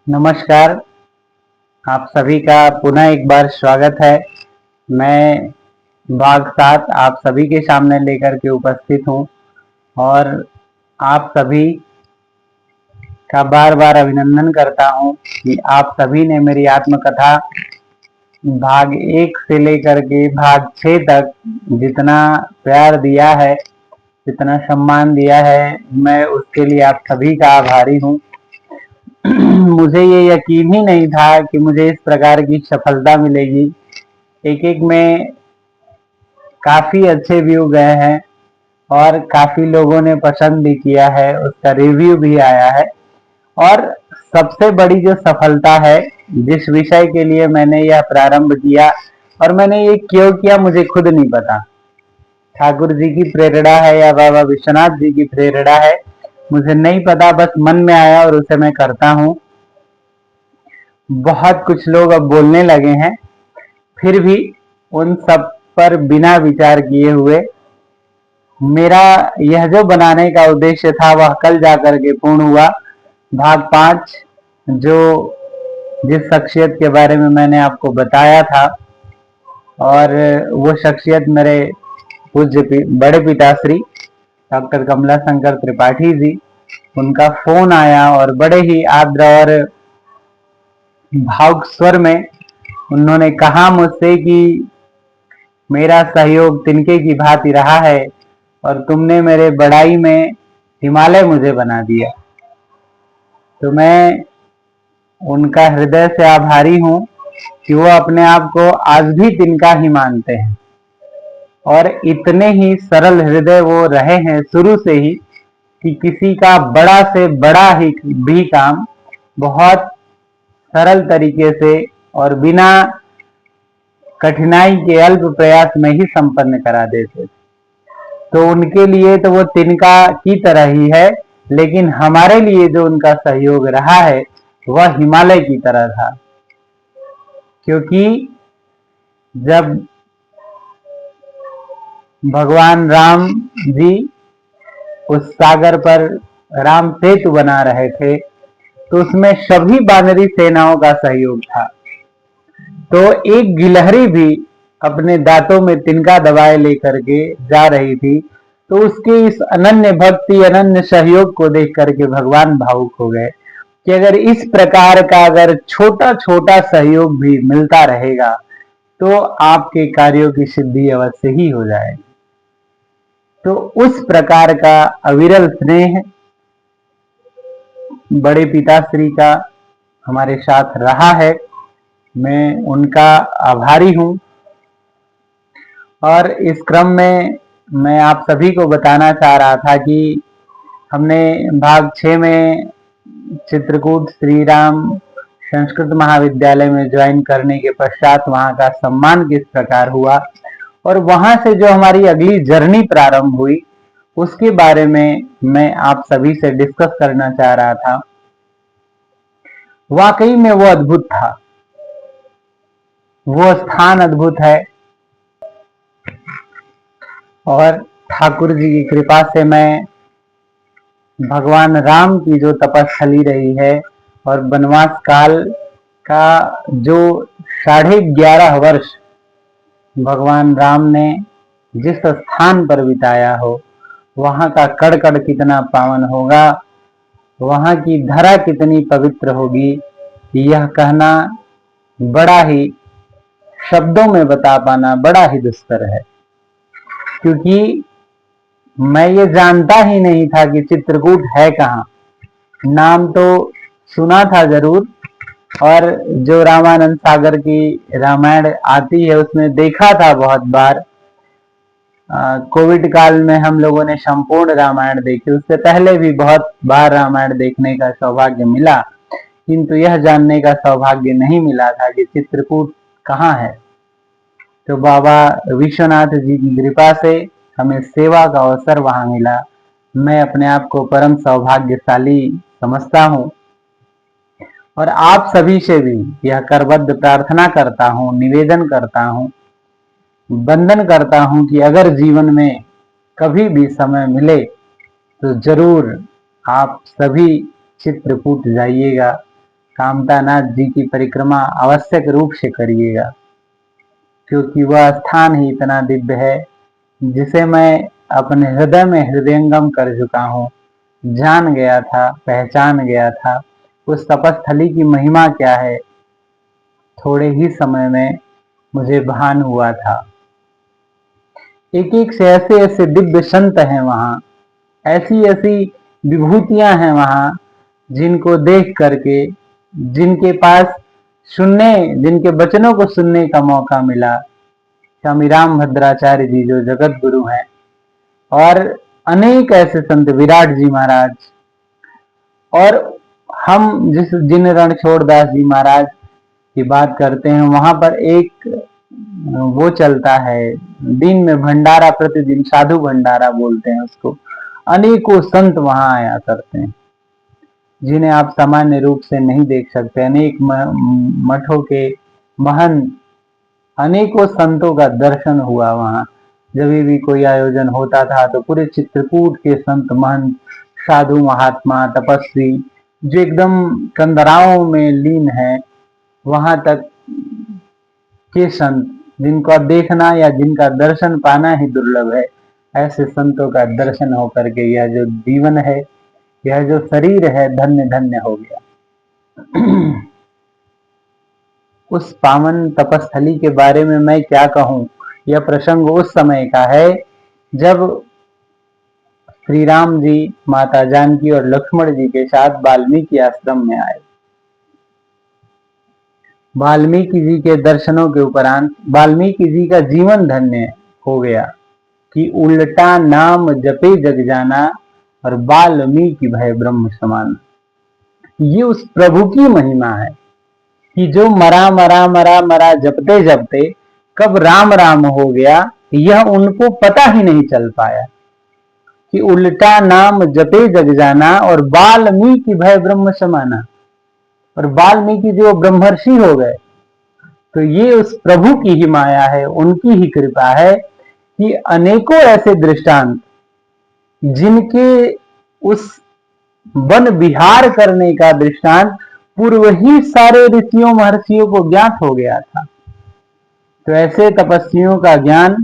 नमस्कार। आप सभी का पुनः एक बार स्वागत है। मैं भाग 7 आप सभी के सामने लेकर के उपस्थित हूँ और आप सभी का बार बार अभिनंदन करता हूँ कि आप सभी ने मेरी आत्मकथा भाग 1 से लेकर के भाग 6 तक जितना प्यार दिया है, जितना सम्मान दिया है, मैं उसके लिए आप सभी का आभारी हूँ। मुझे ये यकीन ही नहीं था कि मुझे इस प्रकार की सफलता मिलेगी। एक एक में काफी अच्छे व्यू गए हैं और काफी लोगों ने पसंद भी किया है, उसका रिव्यू भी आया है। और सबसे बड़ी जो सफलता है, जिस विषय के लिए मैंने यह प्रारंभ किया और मैंने ये क्यों किया मुझे खुद नहीं पता। ठाकुर जी की प्रेरणा है या बाबा विश्वनाथ जी की प्रेरणा है, मुझे नहीं पता, बस मन में आया और उसे मैं करता हूँ। बहुत कुछ लोग अब बोलने लगे हैं, फिर भी उन सब पर बिना विचार किए हुए मेरा यह जो बनाने का उद्देश्य था वह कल जाकर के पूर्ण हुआ। भाग 5 जो जिस शख्सियत के बारे में मैंने आपको बताया था, और वो शख्सियत मेरे पूज्य बड़े पिताश्री डॉक्टर कमला शंकर त्रिपाठी जी, उनका फोन आया और बड़े ही आर्द्र और भावुक स्वर में उन्होंने कहा मुझसे कि मेरा सहयोग तिनके की भांति रहा है और तुमने मेरे बड़ाई में हिमालय मुझे बना दिया। तो मैं उनका हृदय से आभारी हूँ कि वो अपने आप को आज भी तिनका ही मानते हैं और इतने ही सरल हृदय वो रहे हैं शुरू से ही कि किसी का बड़ा से बड़ा ही भी काम बहुत सरल तरीके से और बिना कठिनाई के अल्प प्रयास में ही संपन्न करा देते। तो उनके लिए तो वो तिनका की तरह ही है, लेकिन हमारे लिए जो उनका सहयोग रहा है वह हिमालय की तरह था। क्योंकि जब भगवान राम जी उस सागर पर राम सेतु बना रहे थे तो उसमें सभी बानरी सेनाओं का सहयोग था। तो एक गिलहरी भी अपने दांतों में तिनका दबाए लेकर के जा रही थी, तो उसके इस अनन्य भक्ति, अनन्य सहयोग को देख करके भगवान भावुक हो गए कि अगर इस प्रकार का अगर छोटा छोटा सहयोग भी मिलता रहेगा तो आपके कार्यों की सिद्धि अवश्य ही हो जाएगी। तो उस प्रकार का अविरल स्नेह बड़े पिताश्री का हमारे साथ रहा है। मैं उनका आभारी हूँ। और इस क्रम में मैं आप सभी को बताना चाह रहा था कि हमने भाग 6 में चित्रकूट श्री राम संस्कृत महाविद्यालय में ज्वाइन करने के पश्चात वहाँ का सम्मान किस प्रकार हुआ और वहाँ से जो हमारी अगली जर्नी प्रारंभ हुई उसके बारे में मैं आप सभी से डिस्कस करना चाह रहा था। वाकई में वो अद्भुत था, वो स्थान अद्भुत है और ठाकुर जी की कृपा से मैं भगवान राम की जो तपस्थली रही है और वनवास काल का जो 11.5 वर्ष भगवान राम ने जिस स्थान पर बिताया हो, वहां का कड़ कड़ कितना पावन होगा, वहां की धरा कितनी पवित्र होगी, यह कहना बड़ा ही शब्दों में बता पाना बड़ा ही दुष्कर है। क्योंकि मैं ये जानता ही नहीं था कि चित्रकूट है कहाँ। नाम तो सुना था जरूर, और जो रामानंद सागर की रामायण आती है उसमें देखा था बहुत बार। कोविड काल में हम लोगों ने संपूर्ण रामायण देखी, उससे पहले भी बहुत बार रामायण देखने का सौभाग्य मिला, किंतु यह जानने का सौभाग्य नहीं मिला था कि चित्रकूट कहाँ है। तो बाबा विश्वनाथ जी की कृपा से हमें सेवा का अवसर वहां मिला। मैं अपने आप को परम सौभाग्यशाली समझता हूँ और आप सभी से भी यह करबद्ध प्रार्थना करता हूँ, निवेदन करता हूँ, वंदन करता हूँ कि अगर जीवन में कभी भी समय मिले तो जरूर आप सभी चित्रकूट जाइएगा। कामतानाथ जी की परिक्रमा आवश्यक रूप से करिएगा, क्योंकि वह स्थान ही इतना दिव्य है जिसे मैं अपने हृदय में हृदयंगम कर चुका हूँ, जान गया था, पहचान गया था। उस तपस्थली की महिमा क्या है, थोड़े ही समय में मुझे भान हुआ था। एक एक से ऐसे ऐसे दिव्य संत हैं वहाँ, ऐसी ऐसी विभूतियां हैं वहाँ, जिनको देख करके, जिनके पास सुनने, जिनके वचनों को सुनने का मौका मिला, स्वामी राम भद्राचार्य जी जो जगत गुरु हैं, और अनेक ऐसे संत, विराट जी महाराज, और हम जिन रणछोड़ दास जी महाराज की बात करते हैं, वहां पर एक वो चलता है, दिन में भंडारा, प्रतिदिन साधु भंडारा बोलते हैं उसको। अनेकों संत वहां आया करते हैं, जिन्हें आप सामान्य रूप से नहीं देख सकते। अनेक मठों के महंत, अनेकों संतों का दर्शन हुआ वहां। जब भी कोई आयोजन होता था तो पूरे चित्रकूट के संत, महंत, साधु, महात्मा, तपस्वी, जो एकदम कंदराओं में लीन है, वहां तक के संत, जिनका देखना या जिनका दर्शन पाना ही दुर्लभ है, ऐसे संतों का दर्शन होकर के यह जो जीवन है, यह जो शरीर है, धन्य धन्य हो गया। उस पावन तपस्थली के बारे में मैं क्या कहूं। यह प्रसंग उस समय का है जब श्री राम जी, माता जानकी और लक्ष्मण जी के साथ वाल्मीकि आश्रम में आए। वाल्मीकि जी के दर्शनों के उपरांत वाल्मीकि जी का जीवन धन्य हो गया कि उल्टा नाम जपे जग जाना और वाल्मीकि भय ब्रह्म समान। ये उस प्रभु की महिमा है कि जो मरा मरा मरा मरा जपते जपते कब राम राम हो गया, यह उनको पता ही नहीं चल पाया कि उल्टा नाम जपे जग जाना और वाल्मीकि भय ब्रह्म समाना, और वाल्मीकि जो ब्रह्मर्षि हो गए। तो ये उस प्रभु की ही माया है, उनकी ही कृपा है कि अनेकों ऐसे दृष्टांत, जिनके उस वन विहार करने का दृष्टांत पूर्व ही सारे ऋषियों महर्षियों को ज्ञात हो गया था। तो ऐसे तपस्वियों का ज्ञान,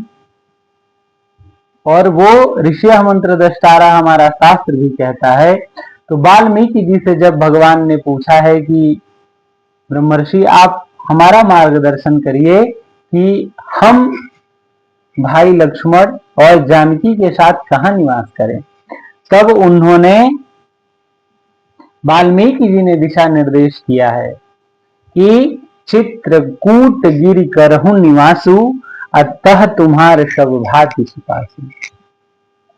और वो ऋषि मंत्र दृष्टारा हमारा शास्त्र भी कहता है। तो वाल्मीकि जी से जब भगवान ने पूछा है कि ब्रह्मर्षि आप हमारा मार्गदर्शन करिए कि हम भाई लक्ष्मण और जानकी के साथ कहां निवास करें, तब उन्होंने, वाल्मीकि जी ने दिशा निर्देश किया है कि चित्रकूट गिरि करहु निवासु, अतः तुम्हारे सब भांति सिपासु।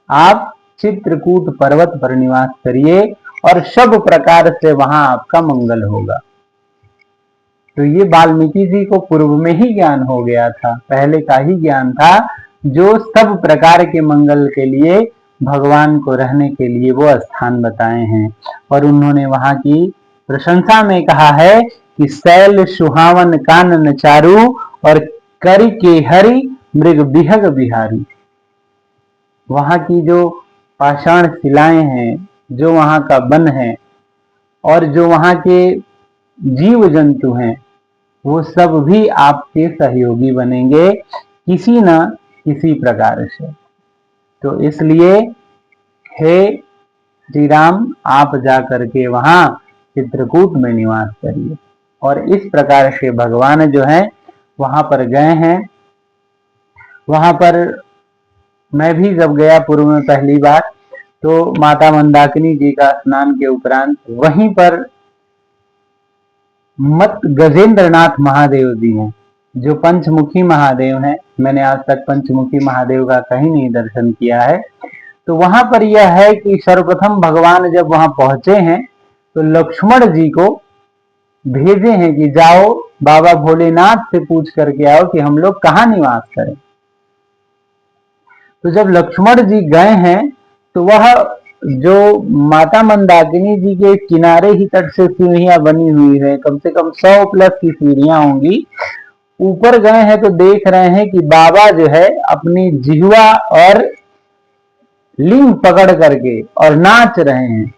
आप चित्रकूट पर्वत पर निवास करिए और सब प्रकार से वहां आपका मंगल होगा। तो ये वाल्मीकि जी को पूर्व में ही ज्ञान हो गया था, पहले का ही ज्ञान था, जो सब प्रकार के मंगल के लिए, भगवान को रहने के लिए वो स्थान बताए हैं। और उन्होंने वहां की प्रशंसा में कहा है कि शैल सुहावन कानन चारु और करि के हरि मृग बिहग बिहारी। वहां की जो पाषाण शिलाएं हैं, जो वहां का वन है, और जो वहां के जीव जंतु हैं, वो सब भी आपके सहयोगी बनेंगे किसी न किसी प्रकार से। तो इसलिए हे श्री राम, आप जाकर के वहां चित्रकूट में निवास करिए। और इस प्रकार से भगवान जो है वहां पर गए हैं। वहां पर मैं भी जब गया पूर्व में पहली बार, तो माता मंदाकिनी जी का स्नान के उपरांत वहीं पर मत गजेंद्रनाथ महादेव जी हैं, जो पंचमुखी महादेव हैं। मैंने आज तक पंचमुखी महादेव का कहीं नहीं दर्शन किया है। तो वहां पर यह है कि सर्वप्रथम भगवान जब वहां पहुंचे हैं तो लक्ष्मण जी को भेजे हैं कि जाओ बाबा भोलेनाथ से पूछ करके आओ कि हम लोग कहाँ निवास करें। तो जब लक्ष्मण जी गए हैं तो वह जो माता मंदाकिनी जी के किनारे ही तट से सीढ़ियां बनी हुई है, कम से कम 100 प्लस की सीढ़ियां होंगी। ऊपर गए हैं तो देख रहे हैं कि बाबा जो है अपनी जिह्वा और लिंग पकड़ करके और नाच रहे हैं,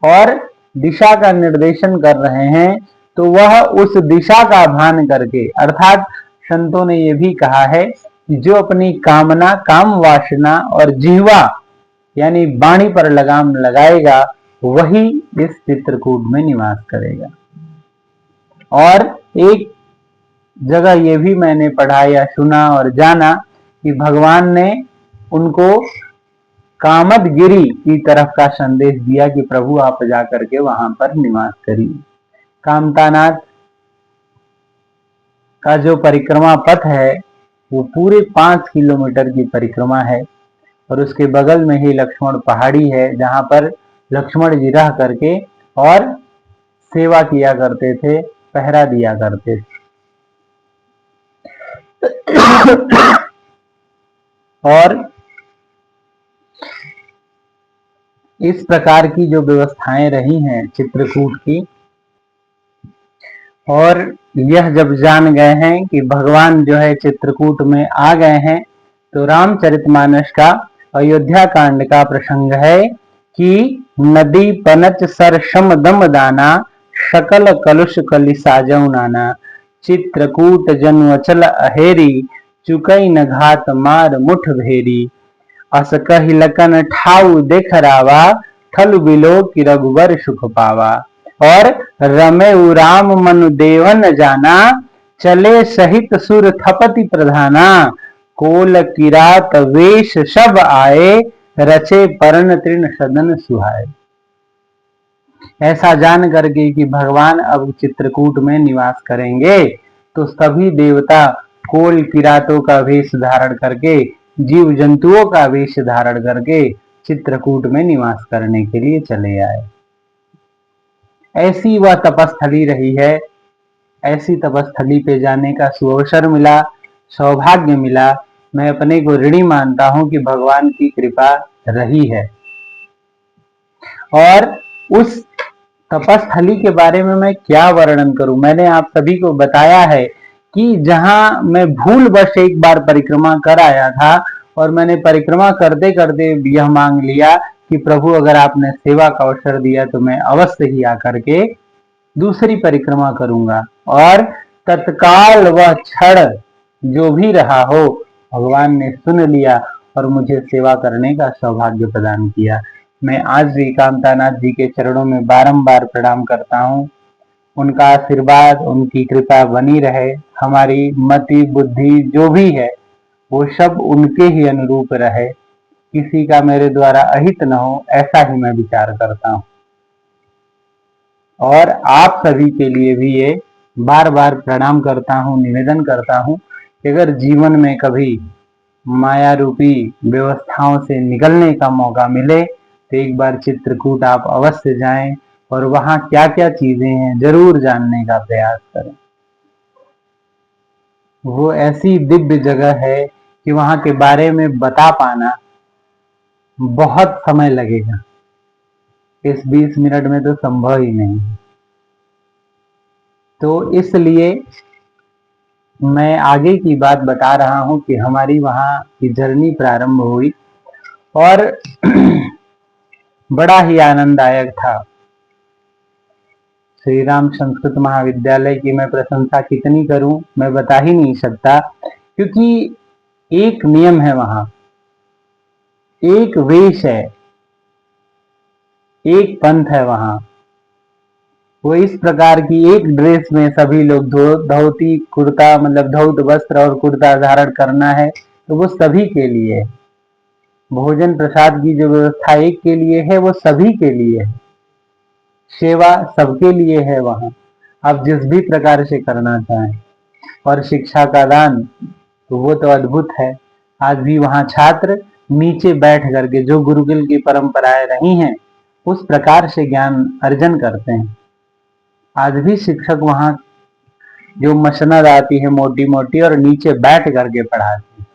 और दिशा का निर्देशन कर रहे हैं, तो वह उस दिशा का भान करके, अर्थात संतों ने यह भी कहा है कि जो अपनी कामना, काम वासना और जिह्वा यानी वाणी पर लगाम लगाएगा वही इस चित्रकूट में निवास करेगा। और एक जगह ये भी मैंने पढ़ा या सुना और जाना कि भगवान ने उनको कामदगिरी की तरफ का संदेश दिया कि प्रभु आप जाकर के वहां पर निवास करिए। कामतानाथ का जो परिक्रमा पथ है वो पूरे 5 किलोमीटर की परिक्रमा है और उसके बगल में ही लक्ष्मण पहाड़ी है जहां पर लक्ष्मण जी रह करके और सेवा किया करते थे, पहरा दिया करते थे। और इस प्रकार की जो व्यवस्थाएं रही हैं चित्रकूट की, और यह जब जान गए हैं कि भगवान जो है चित्रकूट में आ गए हैं, तो रामचरितमानस का अयोध्या कांड का प्रसंग है कि नदी पनच सर शम दम दाना, सकल कलुष कलि साजऊ नाना, चित्रकूट जन्वचल अहेरी, चुकई न घात मार मुठ भेरी, अस कहि लकन ठाऊ देख रावा, थल बिलो कि रघुबर सुख पावा। और रमे राम मनु देवन जाना, चले सहित सुर थपति प्रधाना, कोल किरात वेश सब आए, रचे परण तृण सदन सुहाए। ऐसा जान करके कि भगवान अब चित्रकूट में निवास करेंगे, तो सभी देवता कोल किरातों का वेश धारण करके, जीव जंतुओं का वेश धारण करके चित्रकूट में निवास करने के लिए चले आए। ऐसी वह तपस्थली रही है। ऐसी तपस्थली पे जाने का सुअवसर मिला, सौभाग्य मिला। मैं अपने को ऋणी मानता हूं कि भगवान की कृपा रही है। और उस तपस्थली के बारे में मैं क्या वर्णन करूं। मैंने आप सभी को बताया है कि जहां मैं भूलवश एक बार परिक्रमा कर आया था और मैंने परिक्रमा करते करते यह मांग लिया कि प्रभु अगर आपने सेवा का अवसर दिया तो मैं अवश्य ही आकर के दूसरी परिक्रमा करूंगा। और तत्काल वह क्षण जो भी रहा हो भगवान ने सुन लिया और मुझे सेवा करने का सौभाग्य प्रदान किया। मैं आज भी कामतानाथ जी के चरणों में बारंबार प्रणाम करता हूँ। उनका आशीर्वाद, उनकी कृपा बनी रहे। हमारी मति बुद्धि जो भी है वो सब उनके ही अनुरूप रहे, किसी का मेरे द्वारा अहित न हो, ऐसा ही मैं विचार करता हूँ। और आप सभी के लिए भी ये बार बार प्रणाम करता हूँ, निवेदन करता हूँ कि अगर जीवन में कभी माया रूपी व्यवस्थाओं से निकलने का मौका मिले तो एक बार चित्रकूट आप अवश्य जाएं और वहां क्या क्या चीजें हैं जरूर जानने का प्रयास करें। वो ऐसी दिव्य जगह है कि वहां के बारे में बता पाना बहुत समय लगेगा, इस 20 मिनट में तो संभव ही नहीं। तो इसलिए मैं आगे की बात बता रहा हूं कि हमारी वहां की जर्नी प्रारंभ हुई और बड़ा ही आनंददायक था। श्री राम संस्कृत महाविद्यालय की मैं प्रशंसा कितनी करूं मैं बता ही नहीं सकता, क्योंकि एक नियम है वहां, एक वेश है, एक पंथ है वहां। वो इस प्रकार की एक ड्रेस में सभी लोग धोती कुर्ता, मतलब धौत वस्त्र और कुर्ता धारण करना है, तो वो सभी के लिए है। भोजन प्रसाद की जो व्यवस्था एक के लिए है वो सभी के लिए है। सेवा सबके लिए है वहां, आप जिस भी प्रकार से करना चाहें। और शिक्षा का दान तो वो तो अद्भुत है। आज भी वहां छात्र नीचे बैठ करके जो गुरुकुल की परंपराएं रही हैं उस प्रकार से ज्ञान अर्जन करते हैं। आज भी शिक्षक वहां जो मसनद आती है मोटी मोटी और नीचे बैठ करके पढ़ाते हैं।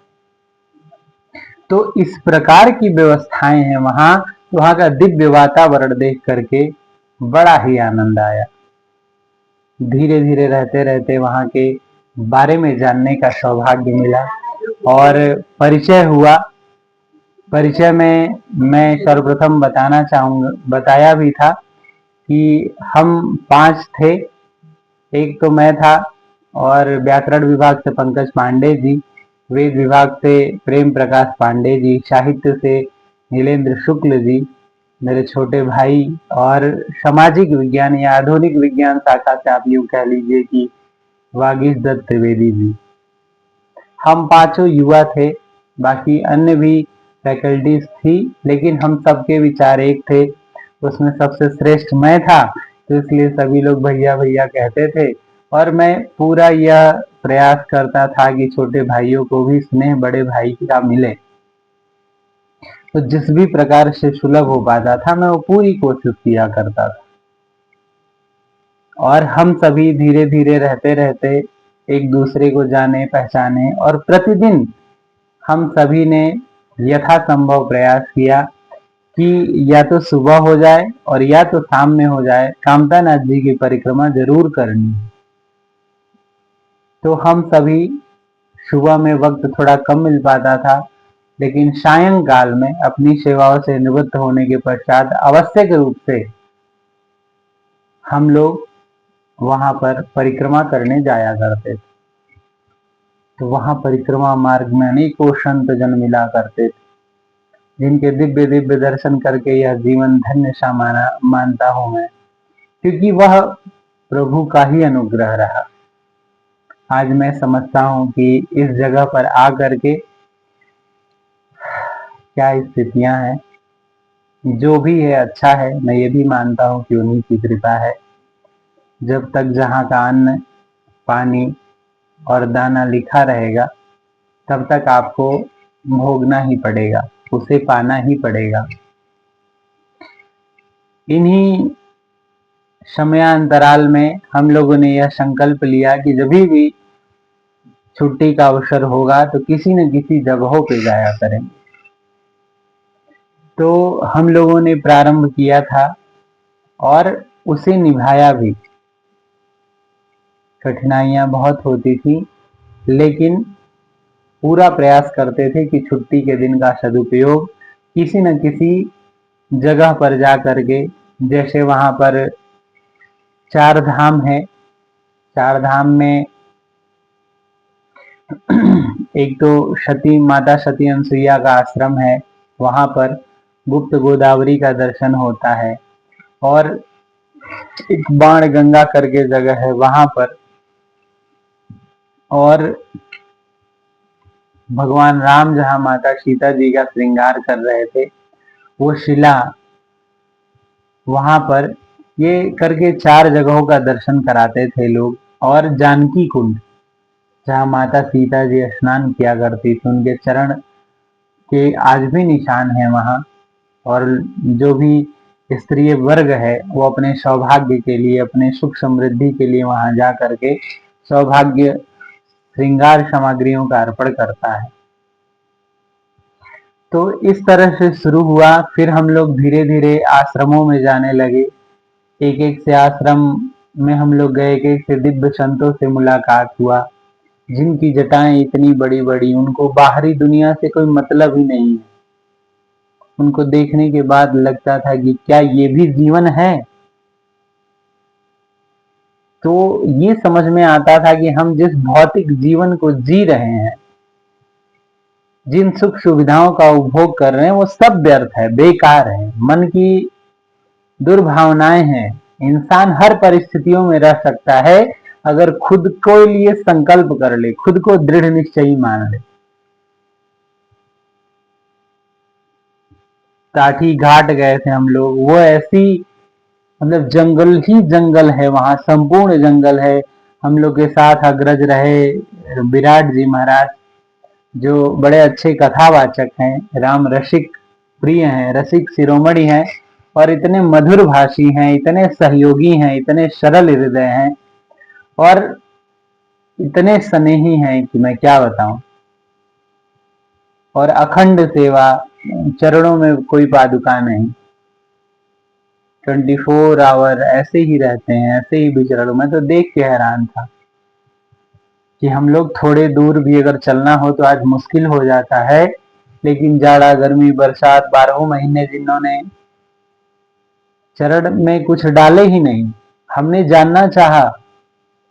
तो इस प्रकार की व्यवस्थाएं हैं वहां। वहां का दिव्य वातावरण देख करके बड़ा ही आनंद आया। धीरे धीरे रहते रहते वहां के बारे में जानने का सौभाग्य मिला और परिचय हुआ। परिचय में मैं सर्वप्रथम बताना चाहूंगा, बताया भी था कि हम 5 थे। एक तो मैं था, और व्याकरण विभाग से पंकज पांडे जी, वेद विभाग से प्रेम प्रकाश पांडे जी, साहित्य से नीलेंद्र शुक्ल जी, मेरे छोटे भाई, और सामाजिक विज्ञान या आधुनिक विज्ञान शाखा से आप यूं कह लीजिए कि वागीश दत्त त्रिवेदी जी। हम पांचों युवा थे, बाकी अन्य भी फैकल्टीज थी, लेकिन हम सबके विचार एक थे। उसमें सबसे श्रेष्ठ मैं था, तो इसलिए सभी लोग भैया भैया कहते थे, और मैं पूरा यह प्रयास करता था कि छोटे भाइयों को भी स्नेह बड़े भाई का मिले। तो जिस भी प्रकार से सुलभ हो पाता था, मैं वो पूरी कोशिश किया करता था। और हम सभी धीरे धीरे रहते रहते एक दूसरे को जाने पहचाने, और प्रतिदिन हम सभी ने यथासंभव प्रयास किया कि या तो सुबह हो जाए और या तो शाम में हो जाए, कामतानाथ जी की परिक्रमा जरूर करनी है। तो हम सभी, सुबह में वक्त थोड़ा कम मिल पाता था, लेकिन सायंकाल में अपनी सेवाओं से निवृत्त होने के पश्चात आवश्यक रूप से हम लोग वहां पर परिक्रमा करने जाया करते थे। तो वहां परिक्रमा मार्ग में अनेकों संत जन मिला करते थे, जिनके दिव्य दिव्य दर्शन करके यह जीवन धन्य सा मानता हूं मैं, क्योंकि वह प्रभु का ही अनुग्रह रहा। आज मैं समझता हूं कि इस जगह पर आकर के क्या स्थितियां हैं, जो भी है अच्छा है। मैं ये भी मानता हूं कि उन्हीं की कृपा है। जब तक जहां का अन्न पानी और दाना लिखा रहेगा, तब तक आपको भोगना ही पड़ेगा, उसे पाना ही पड़ेगा। इन्हीं समयांतराल में हम लोगों ने यह संकल्प लिया कि जब भी छुट्टी का अवसर होगा तो किसी न किसी जगहों पे जाया करेंगे। तो हम लोगों ने प्रारंभ किया था और उसे निभाया भी। कठिनाइयां बहुत होती थी, लेकिन पूरा प्रयास करते थे कि छुट्टी के दिन का सदुपयोग किसी न किसी जगह पर जा करके, जैसे वहां पर 4 धाम है। 4 धाम में एक तो सती माता सती अनसुईया का आश्रम है, वहां पर गुप्त गोदावरी का दर्शन होता है, और एक बाण गंगा करके जगह है वहां पर, और भगवान राम जहां माता सीता जी का श्रृंगार कर रहे थे, वो शिला, वहां पर ये करके 4 जगहों का दर्शन कराते थे लोग। और जानकी कुंड, जहां माता सीता जी स्नान किया करती थी, उनके चरण के आज भी निशान है वहां। और जो भी स्त्रीय वर्ग है, वो अपने सौभाग्य के लिए, अपने सुख समृद्धि के लिए वहां जा करके सौभाग्य श्रृंगार सामग्रियों का अर्पण करता है। तो इस तरह से शुरू हुआ। फिर हम लोग धीरे धीरे आश्रमों में जाने लगे। एक एक से आश्रम में हम लोग गए, एक एक से दिव्य संतों से मुलाकात हुआ, जिनकी जटाएं इतनी बड़ी बड़ी, उनको बाहरी दुनिया से कोई मतलब ही नहीं है। उनको देखने के बाद लगता था कि क्या ये भी जीवन है। तो ये समझ में आता था कि हम जिस भौतिक जीवन को जी रहे हैं, जिन सुख सुविधाओं का उपभोग कर रहे हैं, वो सब व्यर्थ है, बेकार है, मन की दुर्भावनाएं हैं। इंसान हर परिस्थितियों में रह सकता है, अगर खुद को लिए संकल्प कर ले, खुद को दृढ़ निश्चयी मान ले। काठी घाट गए थे हम लोग, वो ऐसी, मतलब जंगल ही जंगल है वहां, संपूर्ण जंगल है। हम लोग के साथ अग्रज रहे विराट जी महाराज, जो बड़े अच्छे कथावाचक हैं, राम रसिक प्रिय हैं, रसिक शिरोमणि हैं, और इतने मधुर भाषी हैं, इतने सहयोगी हैं, इतने सरल हृदय हैं, और इतने स्नेही हैं कि मैं क्या बताऊं। और अखंड सेवा, चरणों में कोई पादुका नहीं, 24 आवर ऐसे ही रहते हैं, ऐसे ही विचरण। मैं तो देख के हैरान था कि हम लोग थोड़े दूर भी अगर चलना हो तो आज मुश्किल हो जाता है, लेकिन जाड़ा गर्मी बरसात 12 महीने जिन्होंने चरण में कुछ डाले ही नहीं। हमने जानना चाहा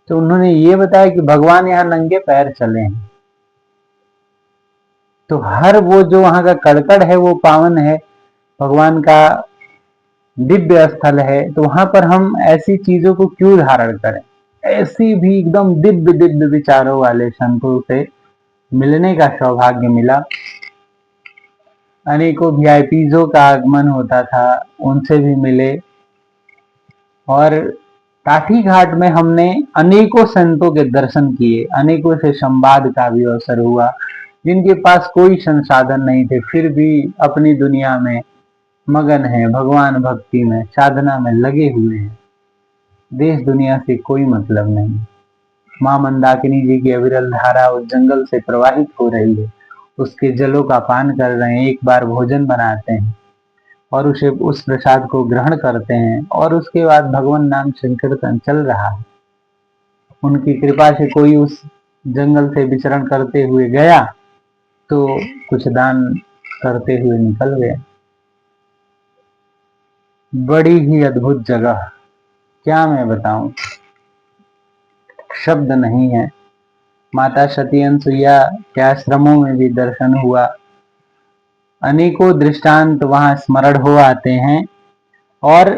तो उन्होंने ये बताया कि भगवान यहाँ नंगे पैर चले हैं। तो हर वो जो वहां का कड़कड़ है वो पावन है, भगवान का दिव्य स्थल है। तो वहां पर हम ऐसी चीजों को क्यों धारण करें। ऐसी भी एकदम दिव्य दिव्य विचारों वाले संतों से मिलने का सौभाग्य मिला। अनेकों वीआईपीजों का आगमन होता था, उनसे भी मिले। और काठी घाट में हमने अनेकों संतों के दर्शन किए, अनेकों से संवाद का भी अवसर हुआ, जिनके पास कोई संसाधन नहीं थे, फिर भी अपनी दुनिया में मगन है, भगवान भक्ति में, साधना में लगे हुए हैं। देश दुनिया से कोई मतलब नहीं। मां मंदाकिनी जी की अविरल धारा उस जंगल से प्रवाहित हो रही है, उसके जलों का पान कर रहे हैं, एक बार भोजन बनाते हैं और उस प्रसाद को ग्रहण करते हैं और उसके बाद भगवान नाम संकीर्तन चल रहा है। उनकी कृपा से कोई उस जंगल से विचरण करते हुए गया तो कुछ दान करते हुए निकल गया। बड़ी ही अद्भुत जगह, क्या मैं बताऊं, शब्द नहीं है। माता सती अनसुईया के आश्रमों में भी दर्शन हुआ। अनेकों दृष्टांत वहां स्मरण हो आते हैं और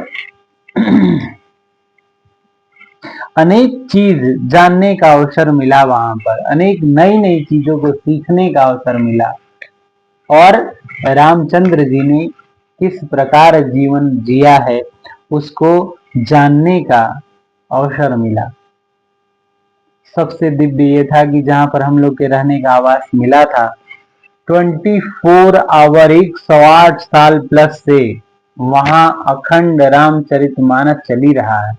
अनेक चीज जानने का अवसर मिला वहां पर, अनेक नई नई चीजों को सीखने का अवसर मिला। और रामचंद्र जी ने किस प्रकार जीवन जिया है उसको जानने का अवसर मिला। सबसे दिव्य ये था कि जहां पर हम लोग के रहने का आवास मिला था, 24 आवर 108 साल प्लस से वहां अखंड रामचरितमानस चल ही रहा है।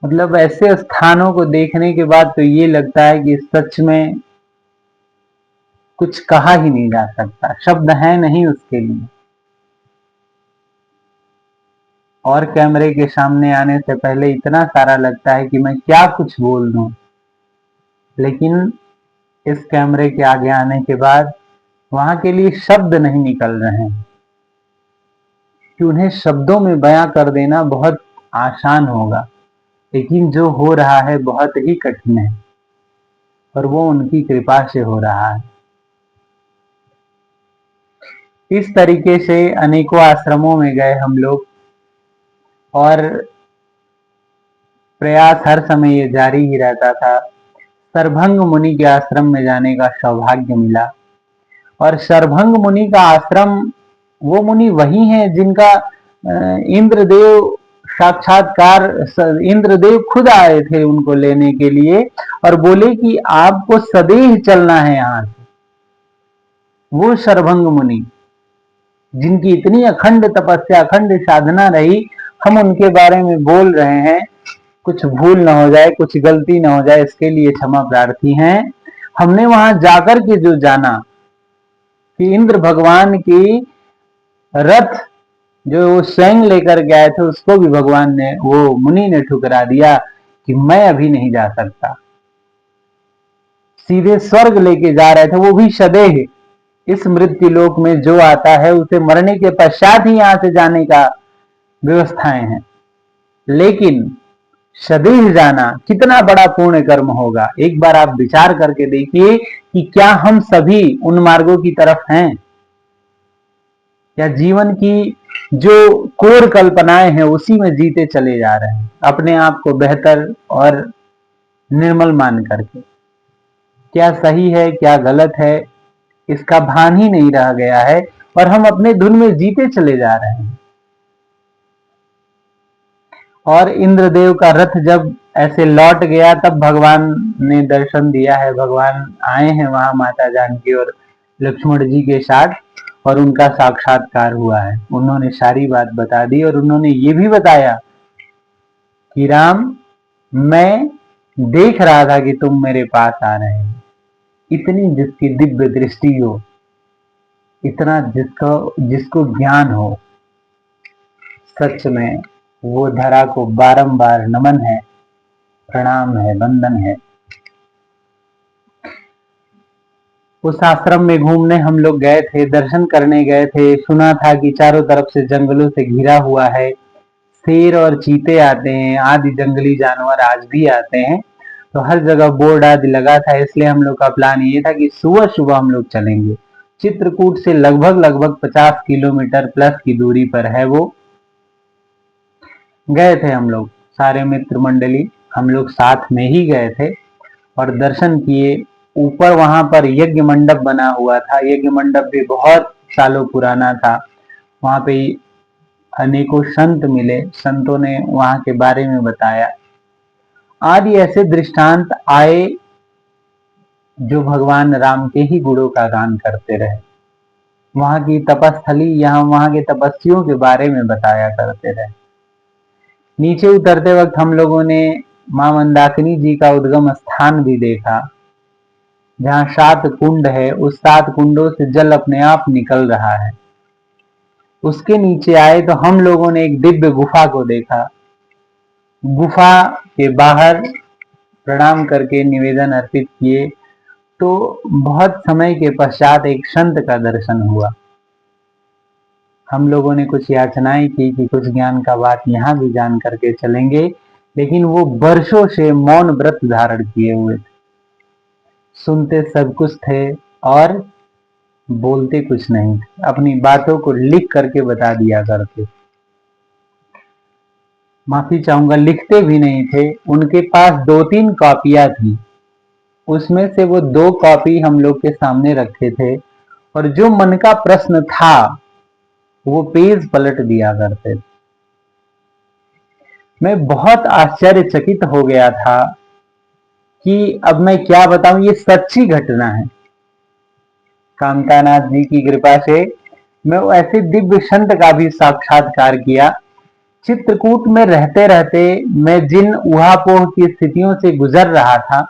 मतलब ऐसे स्थानों को देखने के बाद तो ये लगता है कि सच में कुछ कहा ही नहीं जा सकता, शब्द है नहीं उसके लिए। और कैमरे के सामने आने से पहले इतना सारा लगता है कि मैं क्या कुछ बोल दूं, लेकिन इस कैमरे के आगे आने के बाद वहां के लिए शब्द नहीं निकल रहे हैं कि उन्हें शब्दों में बयां कर देना बहुत आसान होगा, लेकिन जो हो रहा है बहुत ही कठिन है और वो उनकी कृपा से हो रहा है। इस तरीके से अनेकों आश्रमों में गए हम लोग और प्रयास हर समय ये जारी ही रहता था। सरभंग मुनि के आश्रम में जाने का सौभाग्य मिला। और सरभंग मुनि का आश्रम, वो मुनि वही हैं जिनका इंद्रदेव साक्षात्कार, इंद्रदेव खुद आए थे उनको लेने के लिए और बोले कि आपको सदैव चलना है यहां से। वो सरभंग मुनि जिनकी इतनी अखंड तपस्या, अखंड साधना रही, हम उनके बारे में बोल रहे हैं। कुछ भूल ना हो जाए, कुछ गलती ना हो जाए, इसके लिए क्षमा प्रार्थी हैं। हमने वहां जाकर के जो जाना कि इंद्र भगवान की रथ जो वो स्वयं लेकर गए थे उसको भी भगवान ने, वो मुनि ने ठुकरा दिया कि मैं अभी नहीं जा सकता। सीधे स्वर्ग लेके जा रहे थे, वो भी सदैव। इस मृत्यु लोक में जो आता है उसे मरने के पश्चात ही यहां से जाने का व्यवस्थाएं हैं, लेकिन सदैव जाना कितना बड़ा पुण्य कर्म होगा। एक बार आप विचार करके देखिए कि क्या हम सभी उन मार्गों की तरफ हैं, या जीवन की जो कोर कल्पनाएं हैं उसी में जीते चले जा रहे हैं, अपने आप को बेहतर और निर्मल मान करके। क्या सही है क्या गलत है इसका भान ही नहीं रह गया है और हम अपने धुन में जीते चले जा रहे हैं। और इंद्रदेव का रथ जब ऐसे लौट गया तब भगवान ने दर्शन दिया है। भगवान आए हैं वहां माता जानकी और लक्ष्मण जी के साथ और उनका साक्षात्कार हुआ है। उन्होंने सारी बात बता दी और उन्होंने ये भी बताया कि राम, मैं देख रहा था कि तुम मेरे पास आ रहे हैं। इतनी जिसकी दिव्य दृष्टि हो, इतना जिसको ज्ञान हो, सच में वो धरा को बारंबार नमन है, प्रणाम है, वंदन है। उस आश्रम में घूमने हम लोग गए थे, दर्शन करने गए थे। सुना था कि चारों तरफ से जंगलों से घिरा हुआ है, शेर और चीते आते हैं, आदि जंगली जानवर आज भी आते हैं। तो हर जगह बोर्ड आदि लगा था, इसलिए हम लोग का प्लान ये था कि सुबह सुबह हम लोग चलेंगे। चित्रकूट से लगभग लगभग 50 किलोमीटर प्लस की दूरी पर है वो। गए थे हम लोग सारे मित्र मंडली, हम लोग साथ में ही गए थे और दर्शन किए। ऊपर वहां पर यज्ञ मंडप बना हुआ था, यज्ञ मंडप भी बहुत सालों पुराना था। वहां पे अनेकों संत मिले, संतों ने वहां के बारे में बताया। आदि ऐसे दृष्टांत आए जो भगवान राम के ही गुणों का गान करते रहे। वहां की तपस्थली, यहाँ वहां के तपस्वियों के बारे में बताया करते रहे। नीचे उतरते वक्त हम लोगों ने मां मंदाकिनी जी का उद्गम स्थान भी देखा, जहाँ 7 कुंड है। उस 7 कुंडों से जल अपने आप निकल रहा है। उसके नीचे आए तो हम लोगों ने एक दिव्य गुफा को देखा। गुफा के बाहर प्रणाम करके निवेदन अर्पित किए तो बहुत समय के पश्चात एक संत का दर्शन हुआ। हम लोगों ने कुछ याचनाएं की कि कुछ ज्ञान का बात यहाँ भी जान करके चलेंगे, लेकिन वो वर्षों से मौन व्रत धारण किए हुए थे, सुनते सब कुछ थे और बोलते कुछ नहीं थे, अपनी बातों को लिख करके बता दिया करते। माफी चाहूंगा, लिखते भी नहीं थे। उनके पास 2-3 कॉपियां थी, उसमें से वो 2 कॉपी हम लोग के सामने रखे थे और जो मन का प्रश्न था वो पेज पलट दिया करते थे। मैं बहुत आश्चर्यचकित हो गया था कि अब मैं क्या बताऊं, ये सच्ची घटना है। कामतानाथ जी की कृपा से मैं ऐसे दिव्य संत का भी साक्षात्कार किया। चित्रकूट में रहते रहते मैं जिन ऊहापोह की स्थितियों से गुजर रहा था,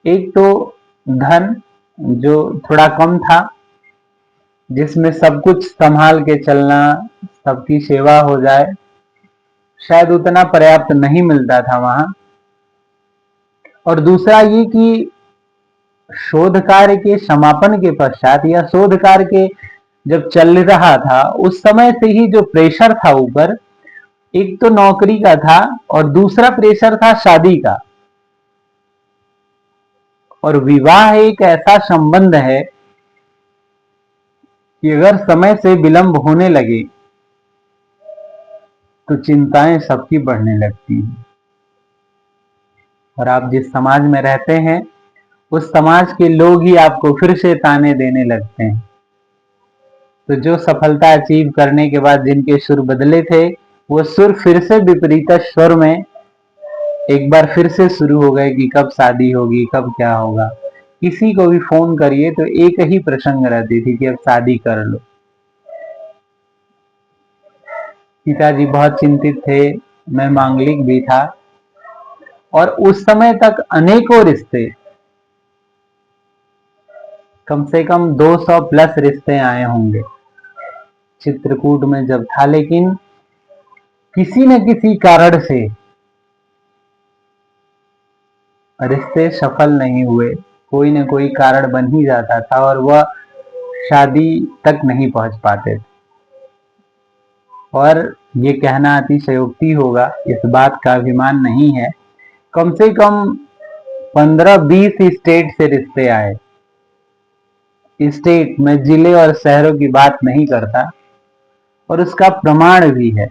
एक तो धन जो थोड़ा कम था, जिसमें सब कुछ संभाल के चलना, सबकी सेवा हो जाए, शायद उतना पर्याप्त नहीं मिलता था वहां। और दूसरा ये कि शोध कार्य के समापन के पश्चात या शोध कार्य के जब चल रहा था उस समय से ही जो प्रेशर था ऊपर, एक तो नौकरी का था और दूसरा प्रेशर था शादी का। और विवाह एक ऐसा संबंध है कि अगर समय से विलंब होने लगे तो चिंताएं सबकी बढ़ने लगती हैं। और आप जिस समाज में रहते हैं उस समाज के लोग ही आपको फिर से ताने देने लगते हैं। तो जो सफलता अचीव करने के बाद जिनके सुर बदले थे, वो सुर फिर से विपरीत स्वर में एक बार फिर से शुरू हो गए कि कब शादी होगी, कब क्या होगा। किसी को भी फोन करिए तो एक ही प्रसंग रहती थी कि अब शादी कर लो। पिताजी बहुत चिंतित थे, मैं मांगलिक भी था और उस समय तक अनेकों रिश्ते, कम से कम 200 प्लस रिश्ते आए होंगे चित्रकूट में जब था, लेकिन किसी न किसी कारण से रिश्ते सफल नहीं हुए। कोई न कोई कारण बन ही जाता था और वह शादी तक नहीं पहुंच पाते थे। और ये कहना अतिशयोक्ति होगा, इस बात का अभिमान नहीं है, कम से कम 15-20 स्टेट से रिश्ते आए। स्टेट में जिले और शहरों की बात नहीं करता, और उसका प्रमाण भी है।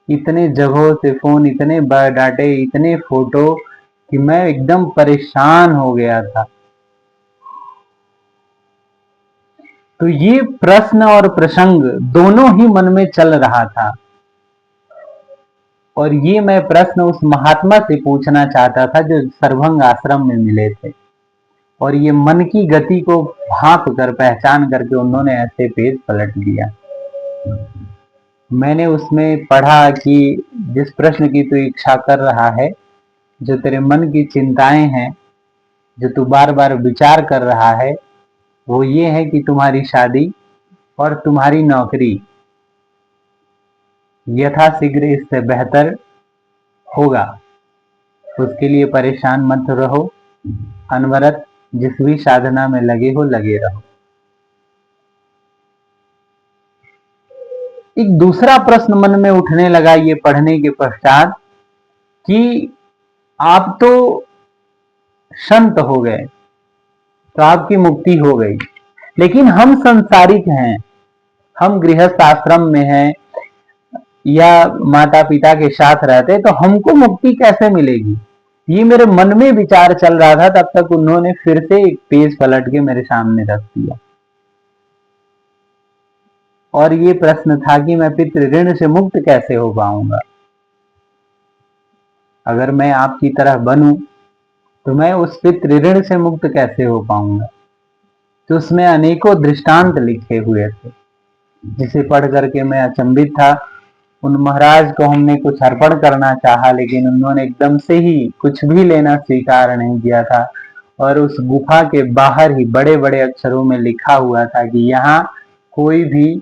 इतने जगहों से फोन, इतने बायोडाटे, इतने फोटो कि मैं एकदम परेशान हो गया था। तो ये प्रश्न और प्रसंग दोनों ही मन में चल रहा था और ये मैं प्रश्न उस महात्मा से पूछना चाहता था जो सर्वभंग आश्रम में मिले थे। और ये मन की गति को भांप कर, पहचान करके उन्होंने ऐसे पेज पलट दिया। मैंने उसमें पढ़ा कि जिस प्रश्न की तू इच्छा कर रहा है, जो तेरे मन की चिंताएं हैं, जो तू बार बार विचार कर रहा है, वो ये है कि तुम्हारी शादी और तुम्हारी नौकरी यथाशीघ्र इससे बेहतर होगा। उसके लिए परेशान मत रहो, अनवरत जिस भी साधना में लगे हो लगे रहो। एक दूसरा प्रश्न मन में उठने लगा ये पढ़ने के पश्चात कि आप तो संत हो गए, तो आपकी मुक्ति हो गई, लेकिन हम संसारिक हैं, हम गृहस्थ आश्रम में हैं या माता पिता के साथ रहते, तो हमको मुक्ति कैसे मिलेगी? ये मेरे मन में विचार चल रहा था। तब तक उन्होंने फिर से एक पेज पलट के मेरे सामने रख दिया और ये प्रश्न था कि मैं पितृ ऋण से मुक्त कैसे हो पाऊंगा? अगर मैं आपकी तरह बनूं तो मैं उस पितृ ऋण से मुक्त कैसे हो पाऊंगा? तो उसमें अनेकों दृष्टांत लिखे हुए थे, जिसे पढ़ करके मैं अचंभित था। उन महाराज को हमने कुछ अर्पण करना चाहा, लेकिन उन्होंने एकदम से ही कुछ भी लेना स्वीकार नहीं किया था और उस गुफा के बाहर ही बड़े बड़े अक्षरों में लिखा हुआ था कि यहाँ कोई भी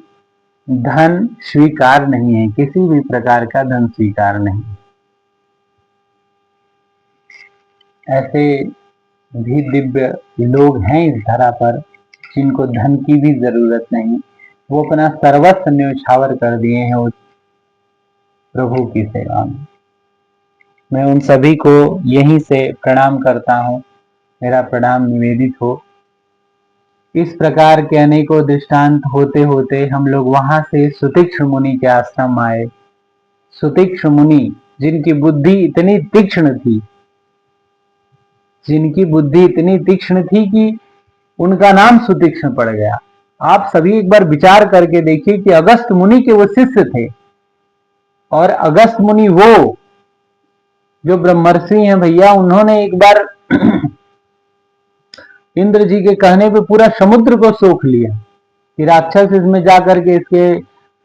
धन स्वीकार नहीं है, किसी भी प्रकार का धन स्वीकार नहीं। ऐसे भी दिव्य लोग हैं इस धरा पर जिनको धन की भी जरूरत नहीं, वो अपना सर्वस्व न्यौछावर कर दिए हैं उस प्रभु की सेवा में। मैं उन सभी को यहीं से प्रणाम करता हूँ, मेरा प्रणाम निवेदित हो। इस प्रकार के अनेकों दृष्टांत होते होते हम लोग वहां से सुतीक्ष्ण मुनि के आश्रम आए। सुतीक्ष्ण मुनि जिनकी बुद्धि इतनी तीक्ष्ण थी, जिनकी बुद्धि इतनी तीक्ष्ण थी कि उनका नाम सुतीक्ष्ण पड़ गया। आप सभी एक बार विचार करके देखिए कि अगस्त मुनि के वो शिष्य थे और अगस्त मुनि वो जो ब्रह्मर्षि हैं भैया, उन्होंने एक बार इंद्र जी के कहने पे पूरा समुद्र को सोख लिया कि राक्षस इसमें जाकर के इसके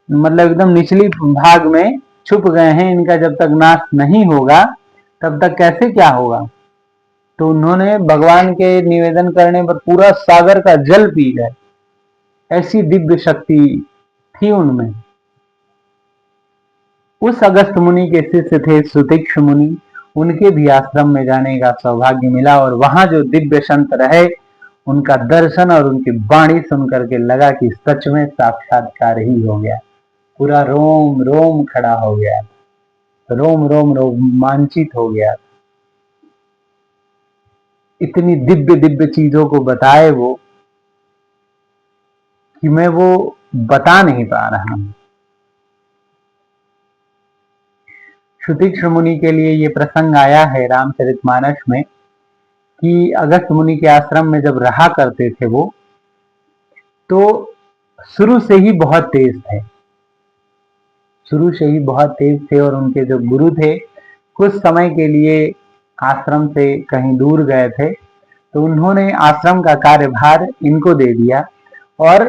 मतलब एकदम निचली भाग में छुप गए हैं, इनका जब तक नाश नहीं होगा तब तक कैसे क्या होगा। तो उन्होंने भगवान के निवेदन करने पर पूरा सागर का जल पी गए, ऐसी दिव्य शक्ति थी उनमें। उस अगस्त मुनि के शिष्य थे सुतीक्ष्ण मुनि, उनके भी आश्रम में जाने का सौभाग्य मिला और वहां जो दिव्य संत रहे उनका दर्शन और उनकी वाणी सुनकर के लगा कि सच में साक्षात्कार ही हो गया। पूरा रोम रोम खड़ा हो गया, रोम रोम रोमांचित हो गया। इतनी दिव्य दिव्य चीजों को बताए वो कि मैं वो बता नहीं पा रहा हूं। सुतीक्ष्ण मुनि के लिए ये प्रसंग आया है रामचरितमानस में कि अगस्त मुनि के आश्रम में जब रहा करते थे वो, तो शुरू से ही बहुत तेज थे, शुरू से ही बहुत तेज थे और उनके जो गुरु थे कुछ समय के लिए आश्रम से कहीं दूर गए थे, तो उन्होंने आश्रम का कार्यभार इनको दे दिया और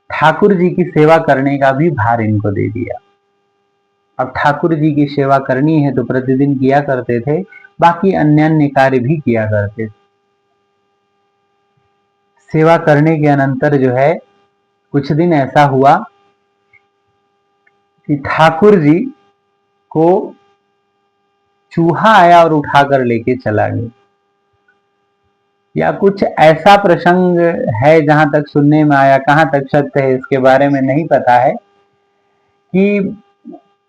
ठाकुर जी की सेवा करने का भी भार इनको दे दिया। अब ठाकुर जी की सेवा करनी है तो प्रतिदिन किया करते थे, बाकी अन्य अन्य कार्य भी किया करते थे। सेवा करने के अनंतर जो है कुछ दिन ऐसा हुआ कि ठाकुर जी को चूहा आया और उठाकर लेके चला गया, या कुछ ऐसा प्रसंग है जहां तक सुनने में आया, कहां तक सत्य है इसके बारे में नहीं पता है, कि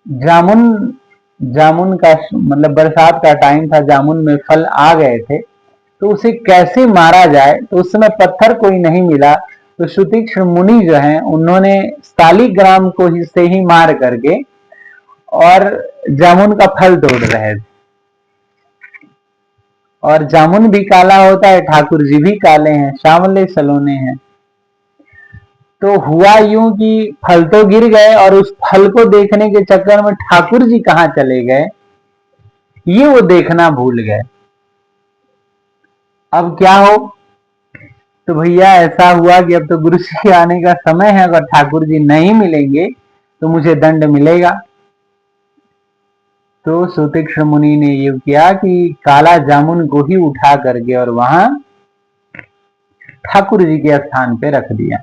जामुन जामुन का मतलब बरसात का टाइम था, जामुन में फल आ गए थे, तो उसे कैसे मारा जाए, तो उस समय पत्थर कोई नहीं मिला, तो सुतीक्ष्ण मुनि जो हैं उन्होंने शालिग्राम को ही से ही मार करके और जामुन का फल तोड़ रहे थे। और जामुन भी काला होता है, ठाकुर जी भी काले हैं, सांवले सलोने हैं। तो हुआ यूं कि फल तो गिर गए और उस फल को देखने के चक्कर में ठाकुर जी कहाँ चले गए ये वो देखना भूल गए। अब क्या हो, तो भैया ऐसा हुआ कि अब तो गुरु जी के आने का समय है, अगर ठाकुर जी नहीं मिलेंगे तो मुझे दंड मिलेगा। तो सुतीक्ष्ण मुनि ने ये किया कि काला जामुन को ही उठा करके और वहां ठाकुर जी के स्थान पे रख दिया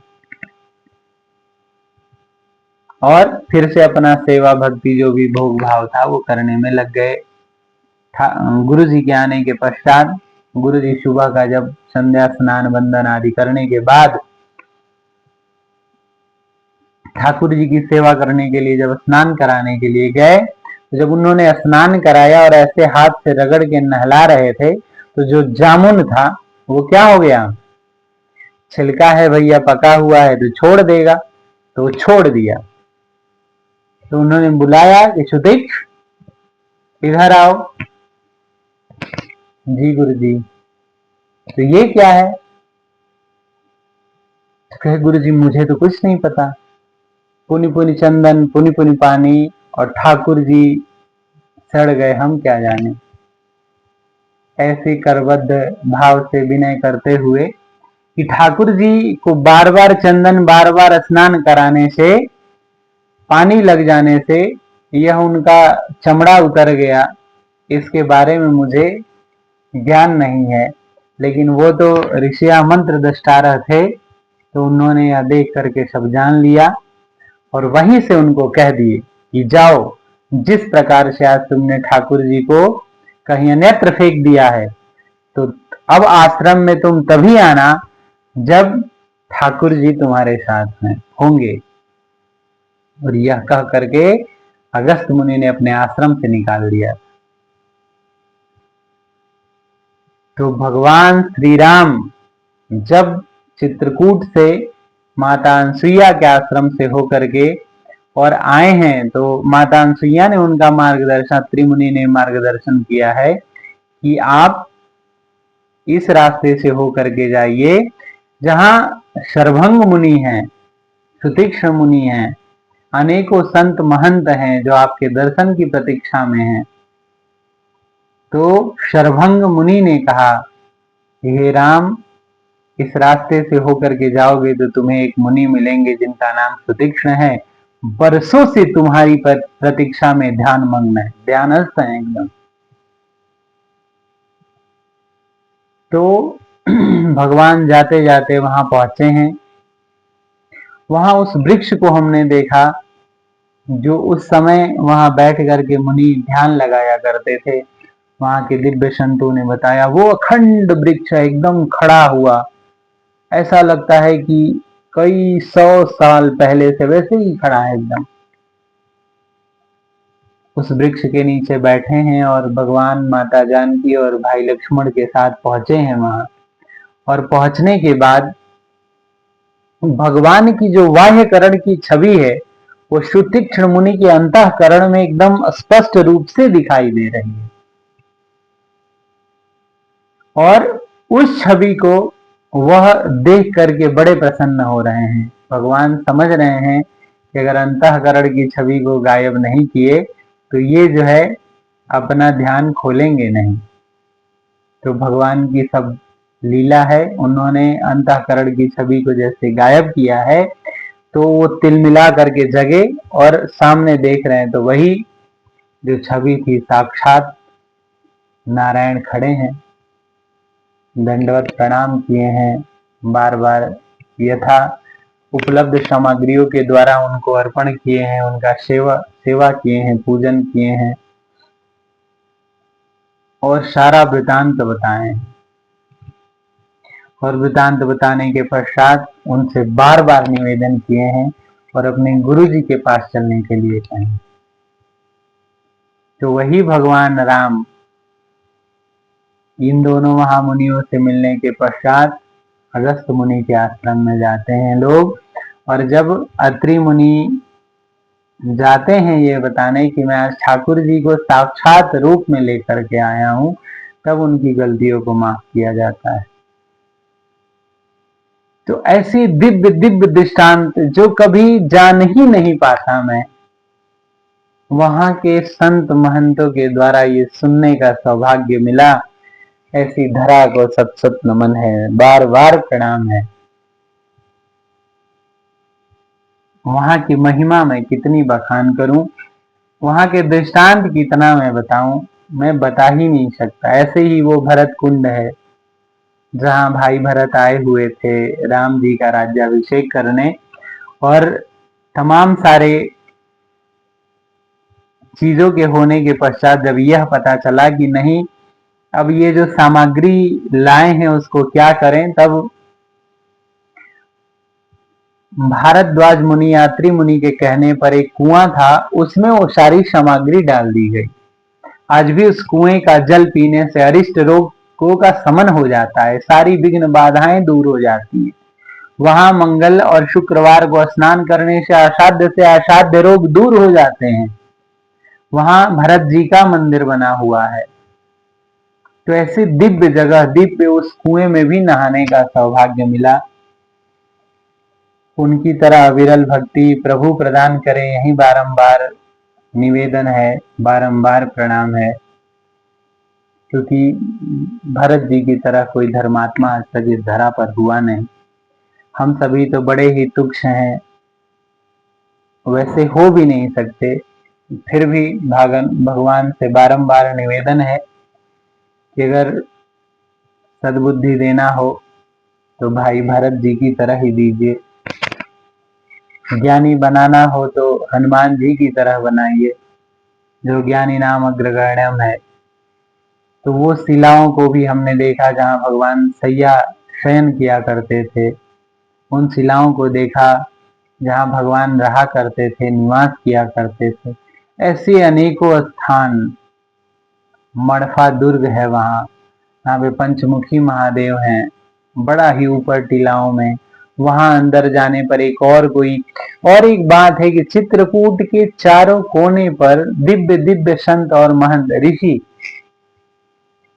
और फिर से अपना सेवा भक्ति जो भी भोग भाव था वो करने में लग गए। गुरु जी के आने के पश्चात गुरु जी सुबह का जब संध्या स्नान वंदन आदि करने के बाद ठाकुर जी की सेवा करने के लिए जब स्नान कराने के लिए गए, तो जब उन्होंने स्नान कराया और ऐसे हाथ से रगड़ के नहला रहे थे, तो जो जामुन था वो क्या हो गया, छिलका है भैया, पका हुआ है तो छोड़ देगा, तो वो छोड़ दिया। तो उन्होंने बुलाया कि सुतीक्ष इधर आओ। जी गुरु जी। तो ये क्या है? तो कहे गुरु जी मुझे तो कुछ नहीं पता। पुनि पुनि चंदन पुनि पुनि पानी, और ठाकुर जी सड़ गए, हम क्या जाने। ऐसे करबद्ध भाव से विनय करते हुए कि ठाकुर जी को बार बार चंदन बार बार स्नान कराने से, पानी लग जाने से यह उनका चमड़ा उतर गया, इसके बारे में मुझे ज्ञान नहीं है। लेकिन वो तो ऋषिया मंत्र दृष्टारह थे, तो उन्होंने यह देख करके सब जान लिया और वहीं से उनको कह दिए कि जाओ, जिस प्रकार से आज तुमने ठाकुर जी को कहीं अन्यत्र फेंक दिया है, तो अब आश्रम में तुम तभी आना जब ठाकुर जी तुम्हारे साथ में होंगे। और यह कह करके अगस्त मुनि ने अपने आश्रम से निकाल दिया। तो भगवान श्री राम जब चित्रकूट से माता अनसुईया के आश्रम से होकर के और आए हैं, तो माता अनसुईया ने उनका मार्गदर्शन, अत्रि मुनि ने मार्गदर्शन किया है कि आप इस रास्ते से होकर के जाइए जहां शरभंग मुनि हैं, सुतीक्ष्ण मुनि हैं, अनेकों संत महंत हैं जो आपके दर्शन की प्रतीक्षा में हैं। तो शरभंग मुनि ने कहा, हे राम, इस रास्ते से होकर के जाओगे तो तुम्हें एक मुनि मिलेंगे जिनका नाम सुतीक्ष्ण है, बरसों से तुम्हारी प्रतीक्षा में ध्यान मग्न है, ध्यानस्थ है एकदम। तो भगवान जाते जाते वहां पहुंचे हैं। वहां उस वृक्ष को हमने देखा जो उस समय वहां बैठ करके मुनि ध्यान लगाया करते थे। वहां के दिव्य संतों ने बताया वो अखंड वृक्ष है, एकदम खड़ा हुआ, ऐसा लगता है कि कई 100 साल पहले से वैसे ही खड़ा है एकदम। उस वृक्ष के नीचे बैठे हैं और भगवान, माता जानकी और भाई लक्ष्मण के साथ पहुंचे हैं वहां। और पहुंचने के बाद भगवान की जो बाह्यकरण की छवि है वो सुतीक्ष्ण मुनि के अंतःकरण में एकदम स्पष्ट रूप से दिखाई दे रही है। और उस छवि को वह देख करके बड़े प्रसन्न हो रहे हैं। भगवान समझ रहे हैं कि अगर अंतःकरण की छवि को गायब नहीं किए तो ये जो है अपना ध्यान खोलेंगे नहीं। तो भगवान की सब लीला है, उन्होंने अंतःकरण की छवि को जैसे गायब किया है, तो वो तिलमिला करके जगे और सामने देख रहे हैं तो वही जो छवि थी साक्षात नारायण खड़े हैं, दंडवत प्रणाम किए हैं, बार बार यथा उपलब्ध सामग्रियों के द्वारा उनको अर्पण किए हैं, उनका सेवा किए हैं, पूजन किए हैं और सारा वृतांत बताए हैं। और वृतांत बताने के पश्चात उनसे बार बार निवेदन किए हैं और अपने गुरु जी के पास चलने के लिए कहें। तो वही भगवान राम इन दोनों महामुनियों से मिलने के पश्चात अगस्त मुनि के आश्रम में जाते हैं लोग। और जब अत्रि मुनि जाते हैं ये बताने कि मैं आज ठाकुर जी को साक्षात रूप में लेकर के आया हूं, तब उनकी गलतियों को माफ किया जाता है। तो ऐसी दिव्य दिव्य दृष्टांत जो कभी जान ही नहीं पाता मैं, वहां के संत महंतों के द्वारा ये सुनने का सौभाग्य मिला। ऐसी धरा को सत सत नमन है, बार बार प्रणाम है। वहां की महिमा मैं कितनी बखान करूं, वहां के दृष्टांत कितना मैं बताऊं, मैं बता ही नहीं सकता। ऐसे ही वो भरत कुंड है जहां भाई भरत आए हुए थे राम जी का राज्याभिषेक करने, और तमाम सारे चीजों के होने के पश्चात जब यह पता चला कि नहीं, अब ये जो सामग्री लाए हैं उसको क्या करें, तब भारद्वाज मुनि, यात्री मुनि के कहने पर एक कुआं था, उसमें वो सारी सामग्री डाल दी गई। आज भी उस कुएं का जल पीने से अरिष्ट रोगों का शमन हो जाता है, सारी विघ्न बाधाएं दूर हो जाती हैं। वहां मंगल और शुक्रवार को स्नान करने से असाध्य से असाध्य रोग दूर हो जाते हैं। वहां भरत जी का मंदिर बना हुआ है। तो ऐसी दिव्य जगह, दिव्य उस कुएं में भी नहाने का सौभाग्य मिला। उनकी तरह विरल भक्ति प्रभु प्रदान करे, यही बारंबार निवेदन है, बारंबार प्रणाम है, क्योंकि भरत जी की तरह कोई धर्मात्मा आज तक इस धरा पर हुआ नहीं। हम सभी तो बड़े ही तुच्छ हैं, वैसे हो भी नहीं सकते, फिर भी भगवान से बारंबार निवेदन है कि अगर सद्बुद्धि देना हो तो भाई भरत जी की तरह ही दीजिए, ज्ञानी बनाना हो तो हनुमान जी की तरह बनाइए, जो ज्ञानी नाम अग्रगण्यम है। तो वो शिलाओं को भी हमने देखा जहाँ भगवान सैया शयन किया करते थे, उन शिलाओं को देखा जहाँ भगवान रहा करते थे, निवास किया करते थे। ऐसे अनेकों स्थान, मड़फा दुर्ग है वहाँ पे पंचमुखी महादेव हैं, बड़ा ही ऊपर टीलाओं में। वहां अंदर जाने पर एक एक बात है कि चित्रकूट के चारों कोने पर दिव्य दिव्य संत और महंत ऋषि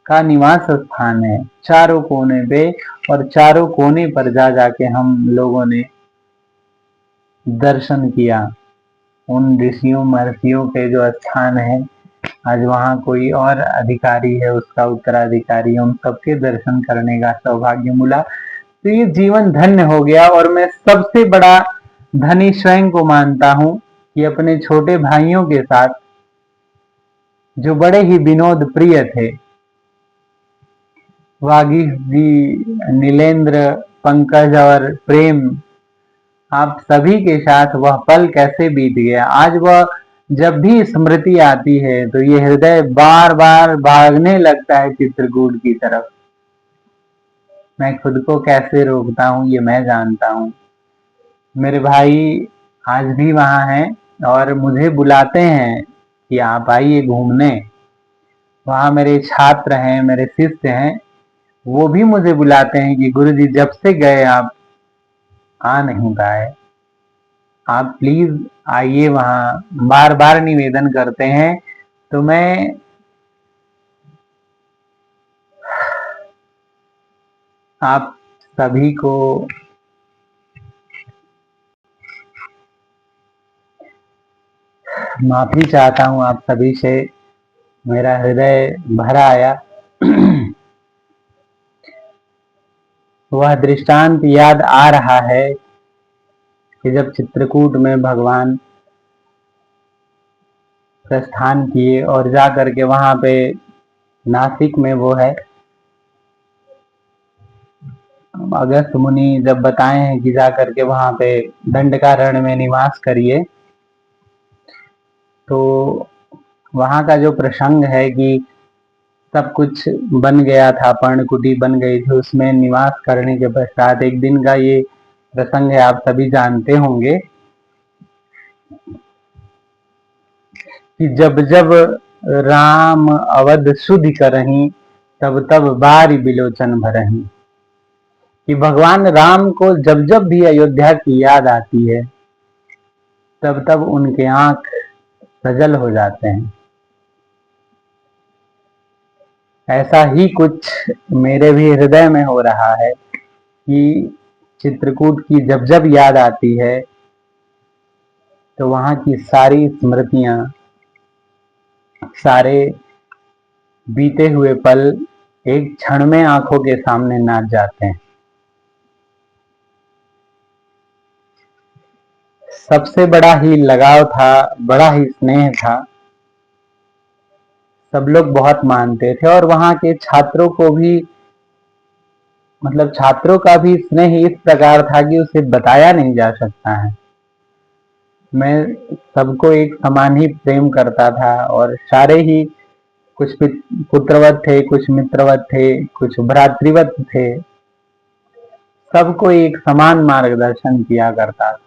का निवास स्थान है, चारों कोने पे। और चारों कोने पर जा जाके हम लोगों ने दर्शन किया उन ऋषियों महर्षियों के जो स्थान है। आज वहाँ कोई और अधिकारी है, उसका उत्तराधिकारी, उन सबके दर्शन करने का सौभाग्य मिला। तो ये जीवन धन्य हो गया। और मैं सबसे बड़ा धनी स्वयं को मानता हूँ कि अपने छोटे भाइयों के साथ, जो बड़े ही विनोद प्रिय थे, वागीश जी, नीलेंद्र, पंकज और प्रेम, आप सभी के साथ वह पल कैसे बीत गया। आज वह जब भी स्मृति आती है तो ये हृदय बार बार भागने लगता है चित्रकूट की तरफ। मैं खुद को कैसे रोकता हूँ ये मैं जानता हूँ। मेरे भाई आज भी वहां हैं और मुझे बुलाते हैं कि आप आइए घूमने। वहां मेरे छात्र हैं, मेरे शिष्य हैं, वो भी मुझे बुलाते हैं कि गुरुजी जब से गए आप आ नहीं पाए, आप प्लीज आइए वहां, बार बार निवेदन करते हैं। तो मैं आप सभी को माफी चाहता हूं, आप सभी से मेरा हृदय भरा आया। वह दृष्टांत याद आ रहा है कि जब चित्रकूट में भगवान प्रस्थान किए और जा करके वहां पे नासिक में वो है अगस्त मुनि जब बताए हैं कि जा करके वहां पे दंडकारण्य में निवास करिए, तो वहां का जो प्रसंग है कि सब कुछ बन गया था, पर्णकुटी बन गई थी, उसमें निवास करने के पश्चात एक दिन का ये प्रसंग है, आप सभी जानते होंगे कि जब जब राम अवध सुधि करही, तब तब बारी बिलोचन भरही। कि भगवान राम को जब जब भी अयोध्या की याद आती है तब तब उनके आंख सजल हो जाते हैं। ऐसा ही कुछ मेरे भी हृदय में हो रहा है कि चित्रकूट की जब जब याद आती है तो वहां की सारी स्मृतियां, सारे बीते हुए पल एक क्षण में आंखों के सामने नाच जाते हैं। सबसे बड़ा ही लगाव था, बड़ा ही स्नेह था, सब लोग बहुत मानते थे। और वहां के छात्रों को भी, मतलब छात्रों का भी स्नेह इस प्रकार था कि उसे बताया नहीं जा सकता है। मैं सबको एक समान ही प्रेम करता था और सारे ही कुछ पुत्रवत थे, कुछ मित्रवत थे, कुछ भ्रातृवत थे। सबको एक समान मार्गदर्शन किया करता था।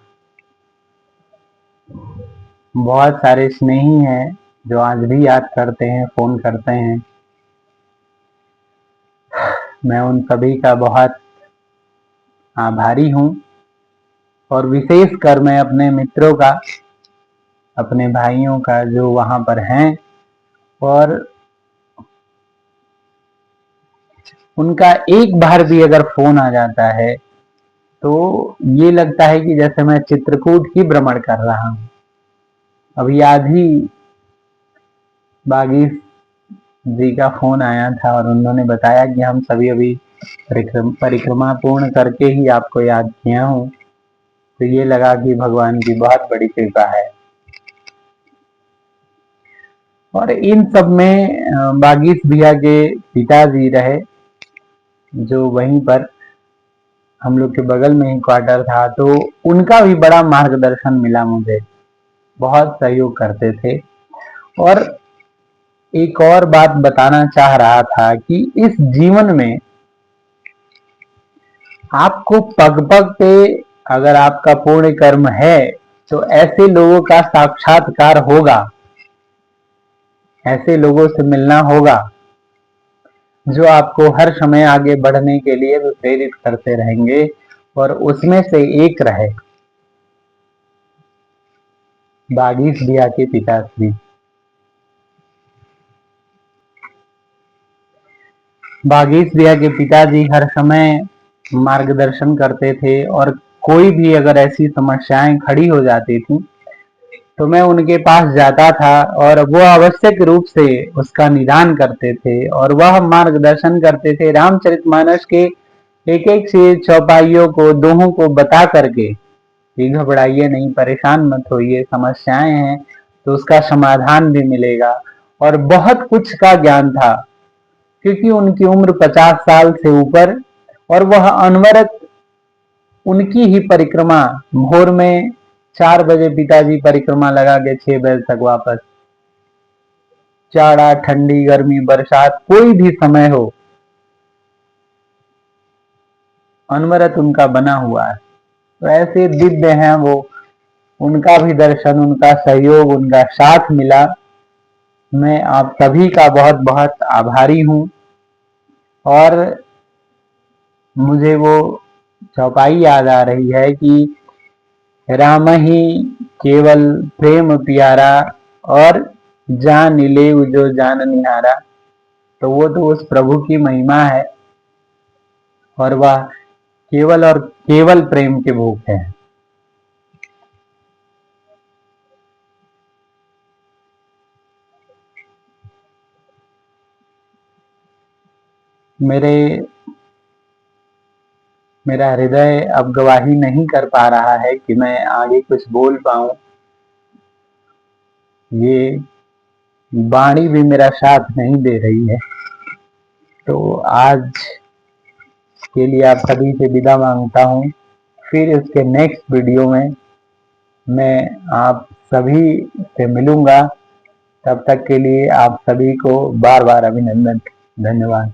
बहुत सारे स्नेही हैं जो आज भी याद करते हैं, फोन करते हैं। मैं उन सभी का बहुत आभारी हूँ और विशेषकर मैं अपने मित्रों का, अपने भाइयों का जो वहां पर हैं, और उनका एक बार भी अगर फोन आ जाता है तो ये लगता है कि जैसे मैं चित्रकूट ही भ्रमण कर रहा हूँ। अभी आज ही बागीश जी का फोन आया था और उन्होंने बताया कि हम सभी अभी परिक्रमा पूर्ण करके ही आपको याद किया हूँ। तो ये लगा कि भगवान की बहुत बड़ी कृपा है। और इन सब में बागीश भैया के पिताजी रहे, जो वहीं पर हम लोग के बगल में ही क्वार्टर था, तो उनका भी बड़ा मार्गदर्शन मिला मुझे, बहुत सहयोग करते थे। और एक और बात बताना चाह रहा था कि इस जीवन में आपको पग पग पे अगर आपका पुण्य कर्म है तो ऐसे लोगों का साक्षात्कार होगा, ऐसे लोगों से मिलना होगा जो आपको हर समय आगे बढ़ने के लिए भी प्रेरित करते रहेंगे। और उसमें से एक रहे बागीश भैया के पिताश्री। बागीश भैया के पिताजी हर समय मार्गदर्शन करते थे और कोई भी अगर ऐसी समस्याएं खड़ी हो जाती थी तो मैं उनके पास जाता था और वो आवश्यक रूप से उसका निदान करते थे और वह मार्गदर्शन करते थे रामचरितमानस के एक एक से चौपाइयों को, दोहों को बता करके कि घबराइए नहीं, परेशान मत होइए, समस्याएं हैं तो उसका समाधान भी मिलेगा। और बहुत कुछ का ज्ञान था क्योंकि उनकी उम्र 50 साल से ऊपर और वह अनवरत उनकी ही परिक्रमा, भोर में 4 बजे पिताजी परिक्रमा लगा के 6 बजे तक वापस, जाड़ा ठंडी गर्मी बरसात कोई भी समय हो, अनवरत उनका बना हुआ है। तो ऐसे दिव्य हैं वो, उनका भी दर्शन, उनका सहयोग, उनका साथ मिला। मैं आप सभी का बहुत बहुत आभारी हूँ। और मुझे वो चौपाई याद आ रही है कि राम ही केवल प्रेम प्यारा और जान ले जो जान निहारा। तो वो तो उस प्रभु की महिमा है और वह केवल और केवल प्रेम के भूखे हैं। मेरे मेरा हृदय अब गवाही नहीं कर पा रहा है कि मैं आगे कुछ बोल पाऊं। ये वाणी भी मेरा साथ नहीं दे रही है। तो आज के लिए आप सभी से विदा मांगता हूं। फिर इसके नेक्स्ट वीडियो में मैं आप सभी से मिलूंगा। तब तक के लिए आप सभी को बार बार अभिनंदन, धन्यवाद।